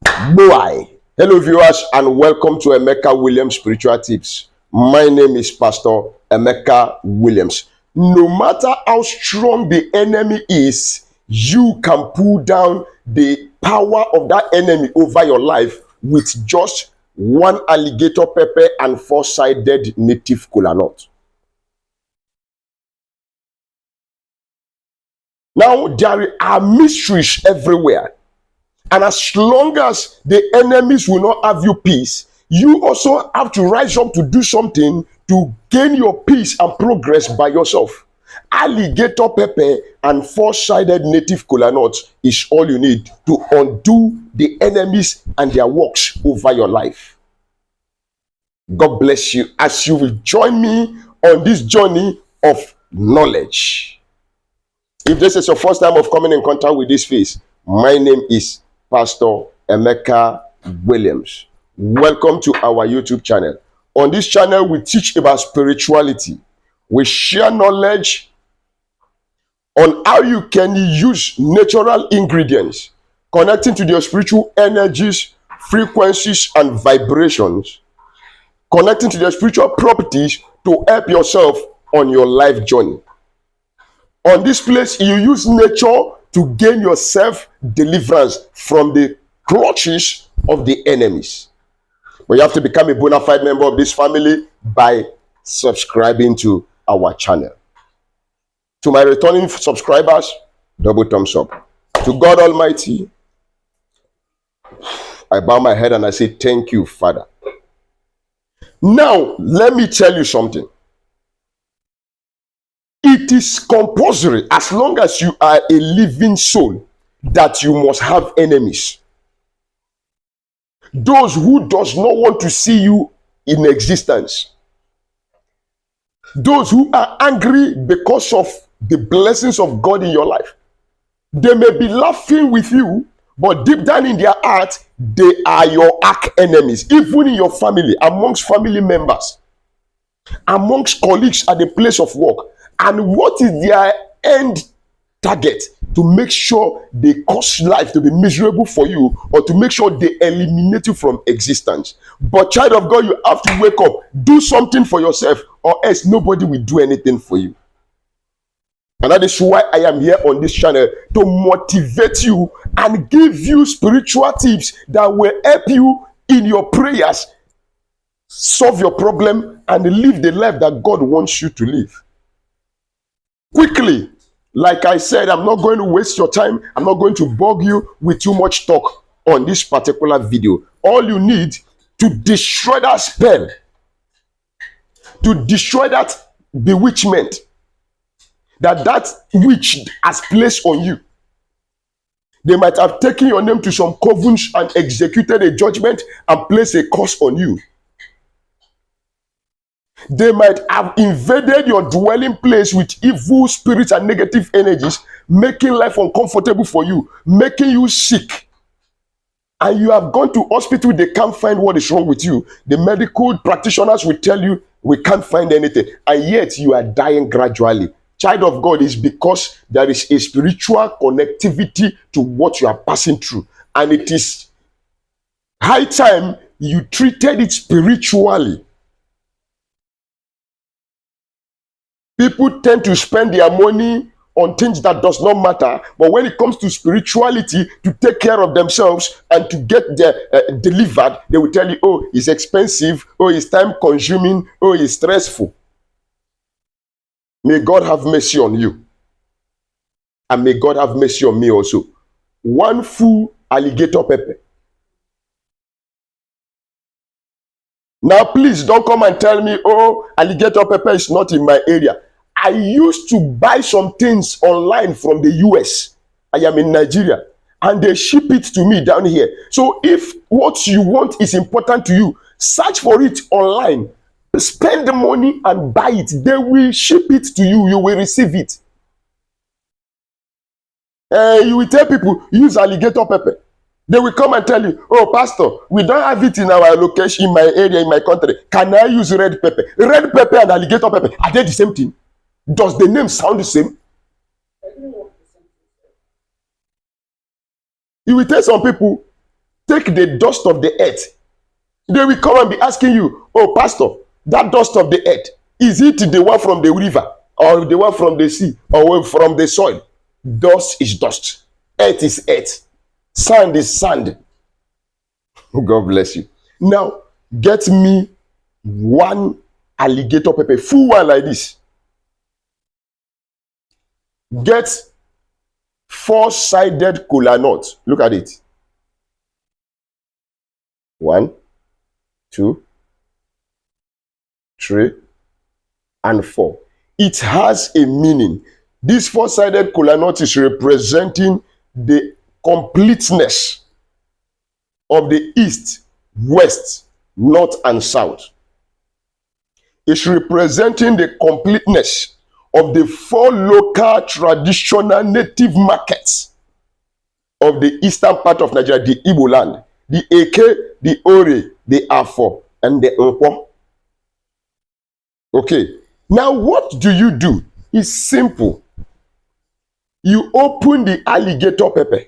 Boy. Hello viewers and welcome to Emeka Williams Spiritual Tips. My name is Pastor Emeka Williams. No matter how strong the enemy is, you can pull down the power of that enemy over your life with just one alligator pepper and four-sided native kola nut. Now, there are mysteries everywhere. And as long as the enemies will not have you peace, you also have to rise up to do something to gain your peace and progress by yourself. Alligator pepper and four-sided native kola nut is all you need to undo the enemies and their works over your life. God bless you as you will join me on this journey of knowledge. If this is your first time of coming in contact with this face, my name is Pastor Emeka Williams. Welcome to our YouTube channel. On this channel, we teach about spirituality. We share knowledge on how you can use natural ingredients, connecting to your spiritual energies, frequencies, and vibrations, connecting to their spiritual properties to help yourself on your life journey. On this place, you use nature to gain yourself deliverance from the clutches of the enemies. But you have to become a bona fide member of this family by subscribing to our channel. To my returning subscribers, double thumbs up. To God Almighty, I bow my head and I say, thank you, Father. Now, let me tell you something. It is compulsory, as long as you are a living soul, that you must have enemies. Those who does not want to see you in existence. Those who are angry because of the blessings of God in your life. They may be laughing with you, but deep down in their heart, they are your arch enemies. Even in your family, amongst family members, amongst colleagues at the place of work. And what is their end target? To make sure they cause life to be miserable for you, or to make sure they eliminate you from existence. But child of God, you have to wake up, do something for yourself, or else nobody will do anything for you. And that is why I am here on this channel, to motivate you and give you spiritual tips that will help you in your prayers, solve your problem, and live the life that God wants you to live. Quickly, like I said, I'm not going to waste your time. I'm not going to bug you with too much talk on this particular video. All you need to destroy that spell, to destroy that bewitchment that witch has placed on you. They might have taken your name to some covens and executed a judgment and placed a curse on you. They might have invaded your dwelling place with evil spirits and negative energies, making life uncomfortable for you, making you sick. And you have gone to hospital, they can't find what is wrong with you. The medical practitioners will tell you, we can't find anything. And yet you are dying gradually. Child of God, is because there is a spiritual connectivity to what you are passing through. And it is high time you treated it spiritually. People tend to spend their money on things that does not matter, but when it comes to spirituality, to take care of themselves and to get delivered, they will tell you, oh, it's expensive, oh, it's time consuming, oh, it's stressful. May God have mercy on you. And may God have mercy on me also. One full alligator pepper. Now, please don't come and tell me, oh, alligator pepper is not in my area. I used to buy some things online from the US. I am in Nigeria. And they ship it to me down here. So if what you want is important to you, search for it online. Spend the money and buy it. They will ship it to you. You will receive it. You will tell people, use alligator pepper. They will come and tell you, oh, pastor, we don't have it in our location, in my area, in my country. Can I use red pepper? Red pepper and alligator pepper, are they the same thing? Does the name sound the same? You will tell some people, take the dust of the earth. They will come and be asking you, oh, pastor, that dust of the earth, is it the one from the river or the one from the sea or from the soil? Dust is dust. Earth is earth. Sand is sand. God bless you. Now, get me one alligator pepper, full one like this. Get four-sided kola nut. Look at it. 1, 2, 3, and 4. It has a meaning. This four-sided kola nut is representing the completeness of the east, west, north, and south. It's representing the completeness of the 4 local traditional native markets of the eastern part of Nigeria, the Igbo land, the Eke, the Ore, the Afo, and the Nkwo. Okay, now what do you do? It's simple. You open the alligator pepper.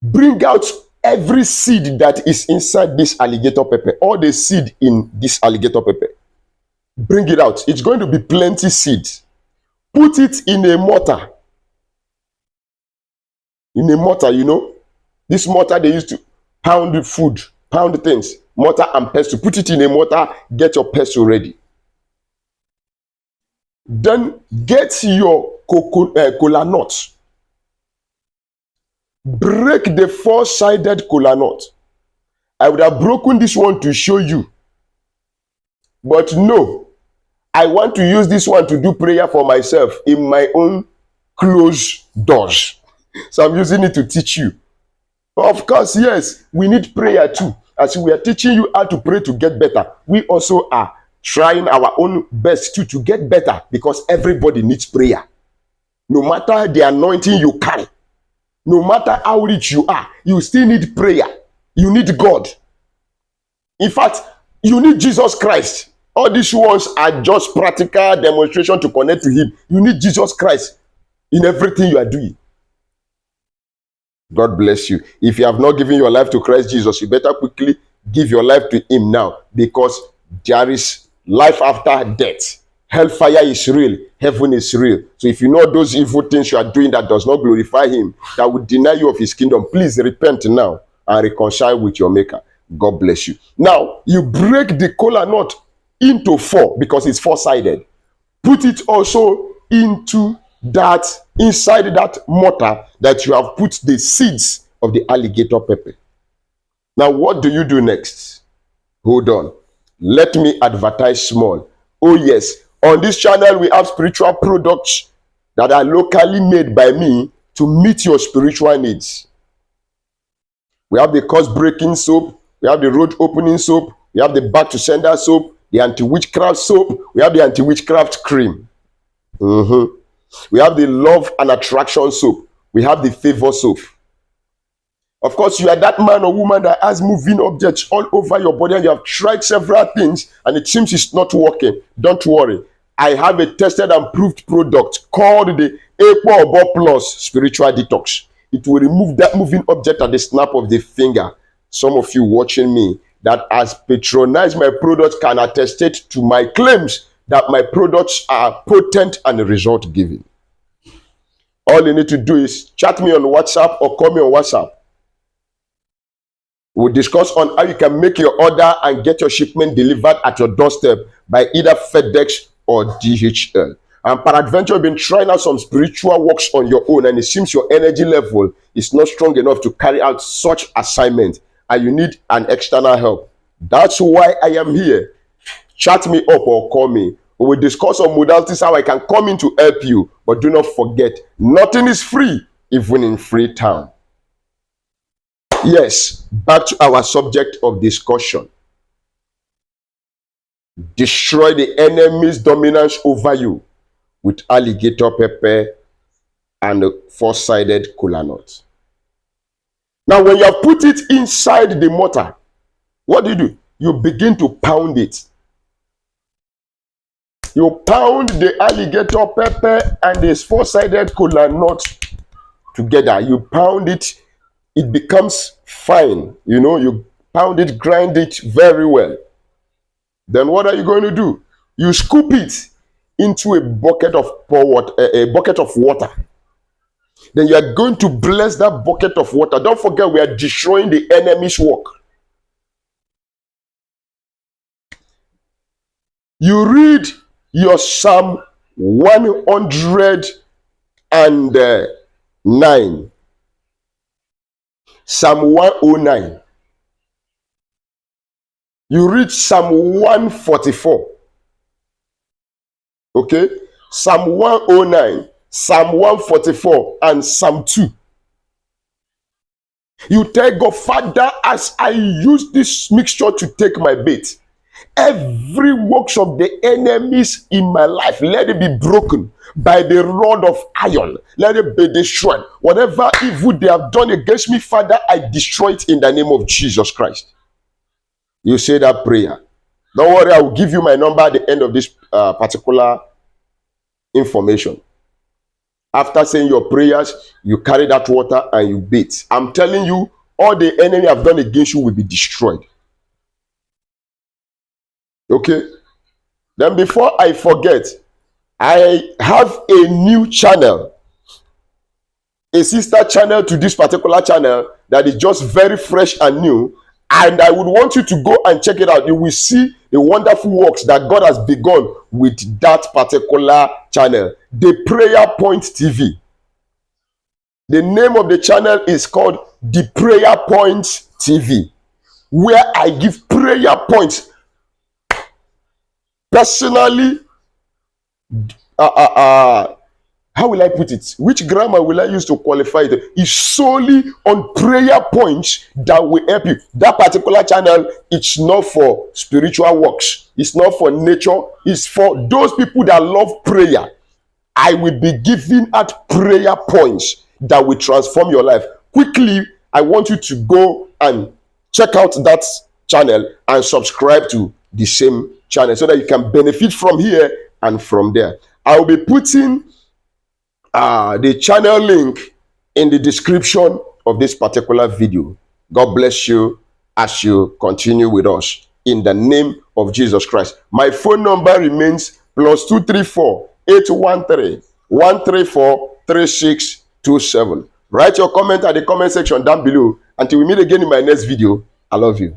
Bring out every seed that is inside this alligator pepper, all the seed in this alligator pepper. Bring it out. It's going to be plenty seed. Put it in a mortar. In a mortar, you know, this mortar they used to pound the food, pound things, mortar and pestle. Put it in a mortar, get your pestle ready. Then get your kola nut. Break the 4-sided kola nut. I would have broken this one to show you. But no, I want to use this one to do prayer for myself in my own closed doors. So I'm using it to teach you. Of course, yes, we need prayer too. As we are teaching you how to pray to get better, we also are trying our own best to get better, because everybody needs prayer. No matter the anointing you carry, no matter how rich you are, you still need prayer. You need God. In fact, you need Jesus Christ. All these ones are just practical demonstration to connect to him. You need Jesus Christ in everything you are doing. God bless you. If you have not given your life to Christ Jesus, you better quickly give your life to him now, because there is life after death. Hellfire is real. Heaven is real. So if you know those evil things you are doing that does not glorify him, that would deny you of his kingdom, please repent now and reconcile with your maker. God bless you. Now, you break the kola nut into 4 because it's 4-sided. Put it also into that, inside that mortar that you have put the seeds of the alligator pepper. Now, what do you do next? Hold on. Let me advertise small. Oh yes, on this channel we have spiritual products that are locally made by me to meet your spiritual needs. We have the curse breaking soap, we have the road opening soap, we have the back to sender soap, the anti-witchcraft soap, we have the anti-witchcraft cream. We have the love and attraction soap, we have the favor soap. Of course, you are that man or woman that has moving objects all over your body and you have tried several things and it seems it's not working. Don't worry. I have a tested and proved product called the Epo Plus Spiritual Detox. It will remove that moving object at the snap of the finger. Some of you watching me that has patronized my products can attest to my claims that my products are potent and result giving. All you need to do is chat me on WhatsApp or call me on WhatsApp. We'll discuss on how you can make your order and get your shipment delivered at your doorstep by either FedEx or DHL. And peradventure, you've been trying out some spiritual works on your own and it seems your energy level is not strong enough to carry out such assignment and you need an external help. That's why I am here. Chat me up or call me. We will discuss on modalities how I can come in to help you. But do not forget, nothing is free, even in Freetown. Yes, back to our subject of discussion. Destroy the enemy's dominance over you with alligator pepper and a 4-sided kola nut. Now, when you have put it inside the mortar, what do? You begin to pound it. You pound the alligator pepper and this four-sided kola nut together. You pound it, it becomes fine. You know, you pound it, grind it very well. Then what are you going to do? You scoop it into a bucket of a bucket of water. Then you are going to bless that bucket of water. Don't forget, we are destroying the enemy's work. You read your Psalm 109. Psalm 109. You read Psalm 144. Okay? Psalm 109, Psalm 144, and Psalm 2. You tell God, Father, as I use this mixture to take my bait, every works of the enemies in my life, let it be broken by the rod of iron. Let it be destroyed. Whatever evil they have done against me, Father, I destroy it in the name of Jesus Christ. You say that prayer. Don't worry, I will give you my number at the end of this particular information. After saying your prayers, you carry that water and you bathe. I'm telling you, all the enemy have done against you will be destroyed. Okay? Then before I forget, I have a new channel, a sister channel to this particular channel that is just very fresh and new. And I would want you to go and check it out. You will see the wonderful works that God has begun with that particular channel, the Prayer Point TV. The name of the channel is called the Prayer Point TV, where I give prayer points personally. How will I put it? Which grammar will I use to qualify it? It's solely on prayer points that will help you. That particular channel, it's not for spiritual works. It's not for nature. It's for those people that love prayer. I will be giving out prayer points that will transform your life. Quickly, I want you to go and check out that channel and subscribe to the same channel so that you can benefit from here and from there. I will be putting the channel link in the description of this particular video. God bless you as you continue with us in the name of Jesus Christ. My phone number remains +234 813 134 3627. Write your comment at the comment section down below. Until we meet again in my next video, I love you.